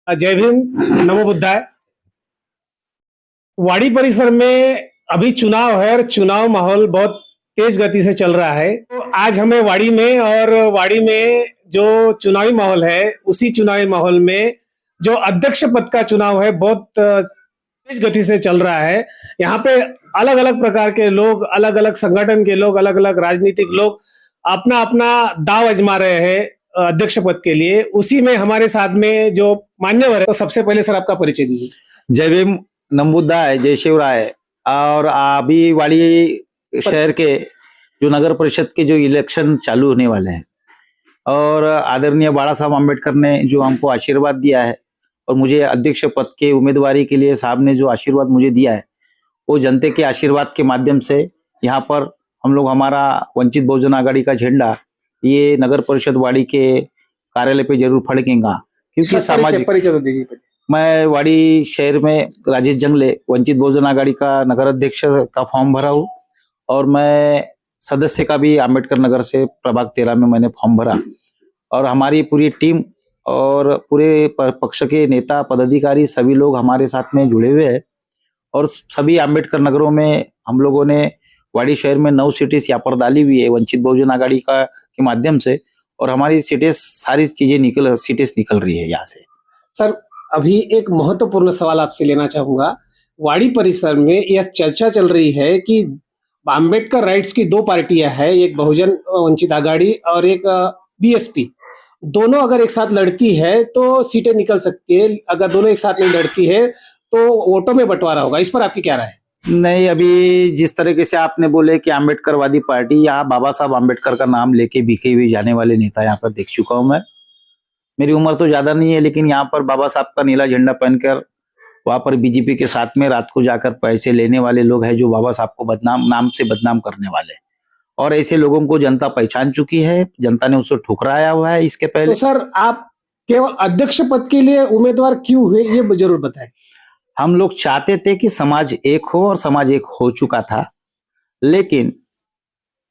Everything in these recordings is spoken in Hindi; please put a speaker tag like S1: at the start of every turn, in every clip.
S1: जय भीम। नमो बुद्धाय। वाड़ी परिसर में अभी चुनाव है और चुनाव माहौल बहुत तेज गति से चल रहा है। तो आज हमें वाड़ी में जो चुनावी माहौल है, उसी चुनावी माहौल में जो अध्यक्ष पद का चुनाव है बहुत तेज गति से चल रहा है। यहाँ पे अलग अलग प्रकार के लोग, अलग अलग संगठन के लोग, अलग अलग राजनीतिक लोग अपना अपना दाव आजमा रहे हैं अध्यक्ष पद के लिए। उसी में हमारे साथ में जो मान्यवर है, तो सबसे पहले सर आपका परिचय दीजिए।
S2: जय भीम, नमोबुद्धाय, जय शिवराय। और अभी वाड़ी शहर के जो नगर परिषद के जो इलेक्शन चालू होने वाले हैं और आदरणीय बाला साहब आम्बेडकर ने जो हमको आशीर्वाद दिया है और मुझे अध्यक्ष पद के उम्मीदवारी के लिए साहब ने जो आशीर्वाद मुझे दिया है, वो जनता के आशीर्वाद के माध्यम से यहाँ पर हम लोग हमारा वंचित बहुजन आघाड़ी का झंडा ये नगर परिषद वाड़ी के कार्यालय पे जरूर फड़केगा। क्योंकि सामाजिक
S1: परिचय तो दीजिए।
S2: मैं वाड़ी शहर में राजेश जंगले वंचित बहुजन आघाड़ी का नगर अध्यक्ष का फॉर्म भरा हूँ और मैं सदस्य का भी आम्बेडकर नगर से प्रभाग 13 में मैंने फॉर्म भरा। और हमारी पूरी टीम और पूरे पक्ष के नेता पदाधिकारी सभी लोग हमारे साथ में जुड़े हुए हैं और सभी आम्बेडकर नगरों में हम लोगों ने वाड़ी शहर में 9 सीटें यहाँ पर डाली हुई है वंचित बहुजन आघाड़ी का के माध्यम से। और हमारी सीटें सारी सीटें निकल रही है यहाँ से।
S1: सर, अभी एक महत्वपूर्ण सवाल आपसे लेना चाहूंगा। वाड़ी परिसर में यह चर्चा चल रही है कि आम्बेडकर राइट्स की 2 पार्टियां हैं, एक बहुजन वंचित आघाड़ी और एक बीएसपी। दोनों अगर एक साथ लड़ती है तो सीटें निकल सकती है, अगर दोनों एक साथ नहीं लड़ती है तो वोटों में बंटवारा होगा। इस पर आपकी क्या राय है?
S2: नहीं, अभी जिस तरीके से आपने बोले कि आम्बेडकरवादी पार्टी, यहाँ बाबा साहब आम्बेडकर का नाम लेके बिके हुए जाने वाले नेता यहाँ पर देख चुका हूं मैं। मेरी उम्र तो ज्यादा नहीं है, लेकिन यहाँ पर बाबा साहब का नीला झंडा पहनकर वहां पर बीजेपी के साथ में रात को जाकर पैसे लेने वाले लोग हैं जो बाबा साहब को नाम से बदनाम करने वाले। और ऐसे लोगों को जनता पहचान चुकी है, जनता ने उसको ठुकराया हुआ है। इसके पहले
S1: तो सर, आप केवल अध्यक्ष पद के लिए उम्मीदवार क्यों हुए, ये जरूर बताएं।
S2: हम लोग चाहते थे कि समाज एक हो और समाज एक हो चुका था, लेकिन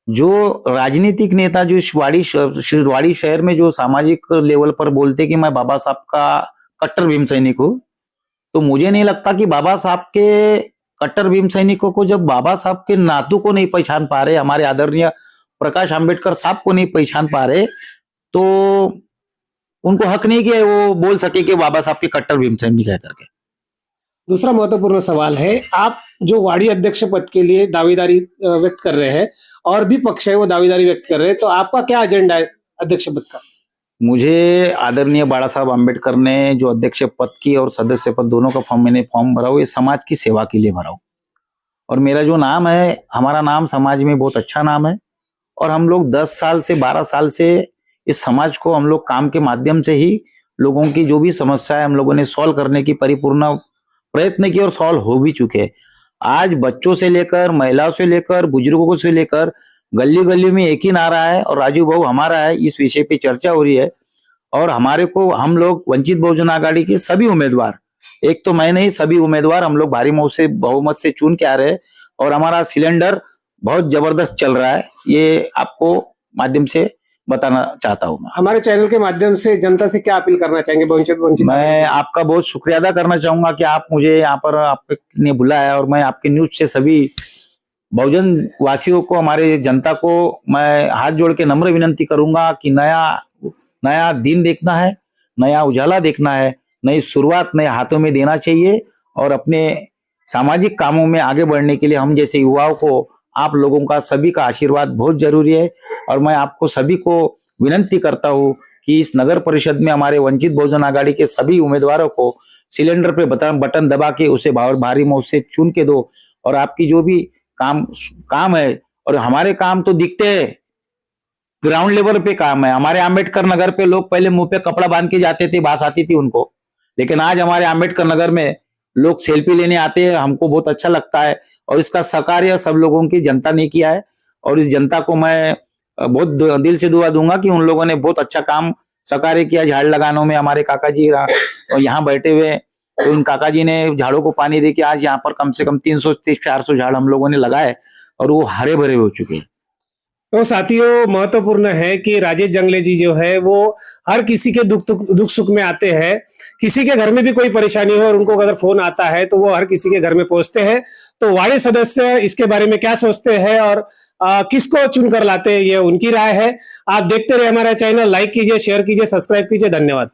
S2: जो राजनीतिक नेता जो वाड़ी शहर में जो सामाजिक लेवल पर बोलते कि मैं बाबा साहब का कट्टर भीम सैनिक हूं, तो मुझे नहीं लगता कि बाबा साहब के कट्टर भीम सैनिकों को जब बाबा साहब के नातू को नहीं पहचान पा रहे, हमारे आदरणीय प्रकाश आंबेडकर साहब को नहीं पहचान पा रहे, तो उनको हक नहीं कि वो बोल सके कि बाबा साहब के कट्टर भीम सैनिक है करके।
S1: दूसरा महत्वपूर्ण सवाल है, आप जो वाड़ी अध्यक्ष पद के लिए दावेदारी व्यक्त कर रहे हैं और भी पक्ष है वो दावेदारी व्यक्त कर रहे हैं, तो आपका क्या एजेंडा है अध्यक्ष पद का?
S2: मुझे आदरणीय बाला साहब आम्बेडकर ने जो अध्यक्ष पद की और सदस्य पद दोनों का मैंने फॉर्म भरा हुआ, ये समाज की सेवा के लिए भरा हूँ। और मेरा जो नाम है, हमारा नाम समाज में बहुत अच्छा नाम है और हम लोग 10 साल से 12 साल से इस समाज को हम लोग काम के माध्यम से ही लोगों की जो भी समस्या है हम लोगों ने सॉल्व करने की परिपूर्ण प्रयत्न किए और सॉल्व हो भी चुके। आज बच्चों से लेकर महिलाओं से लेकर बुजुर्गों से लेकर गली गली में एक ही नारा है और राजू भाऊ हमारा है, इस विषय पे चर्चा हो रही है। और हमारे को हम लोग वंचित बहुजन आघाड़ी के सभी उम्मीदवार, एक तो मैं नहीं, सभी उम्मीदवार हम लोग भारी बहुमत से चुन के आ रहे हैं और हमारा सिलेंडर बहुत जबरदस्त चल रहा है। ये आपको माध्यम से बताना चाहता हूँ।
S1: हमारे चैनल के माध्यम से जनता से क्या अपील करना चाहेंगे? वंचित
S2: मैं आपका बहुत शुक्रिया अदा करना चाहूंगा कि आप मुझे यहाँ पर आपने बुलाया और मैं आपके न्यूज से सभी बहुजन वासियों को, हमारे जनता को मैं हाथ जोड़ के नम्र विनंती करूंगा कि नया दिन देखना है, नया उजाला देखना है, नई शुरुआत नए हाथों में देना चाहिए और अपने सामाजिक कामों में आगे बढ़ने के लिए हम जैसे युवाओं को आप लोगों का सभी का आशीर्वाद बहुत जरूरी है। और मैं आपको सभी को विनंती करता हूँ कि इस नगर परिषद में हमारे वंचित बहुजन आघाड़ी के सभी उम्मीदवारों को सिलेंडर पे बटन दबा के उसे भारी मौत से चुन के दो। और आपकी जो भी काम है, और हमारे काम तो दिखते हैं, ग्राउंड लेवल पे काम है। हमारे आम्बेडकर नगर पे लोग पहले मुंह पे कपड़ा बांध के जाते थे, बात आती थी उनको, लेकिन आज हमारे आम्बेडकर नगर में लोग सेल्फी लेने आते हैं, हमको बहुत अच्छा लगता है। और इसका सहकार्य सब लोगों की जनता ने किया है और इस जनता को मैं बहुत दिल से दुआ दूंगा कि उन लोगों ने बहुत अच्छा काम सहकार्य किया। झाड़ लगानों में हमारे काका जी और यहाँ बैठे हुए, तो उन काका जी ने झाड़ों को पानी दे के आज यहाँ पर कम से कम 300 से 400 झाड़ हम लोगों ने लगाए और वो हरे भरे हो चुके हैं।
S1: तो साथियों, महत्वपूर्ण है कि राजेश जंगले जी जो है वो हर किसी के दुख सुख में आते हैं। किसी के घर में भी कोई परेशानी हो और उनको अगर फोन आता है तो वो हर किसी के घर में पहुंचते हैं। तो वार्ड सदस्य इसके बारे में क्या सोचते हैं और किसको चुन कर लाते हैं, ये उनकी राय है। आप देखते रहे हमारा चैनल, लाइक कीजिए, शेयर कीजिए, सब्सक्राइब कीजिए। धन्यवाद।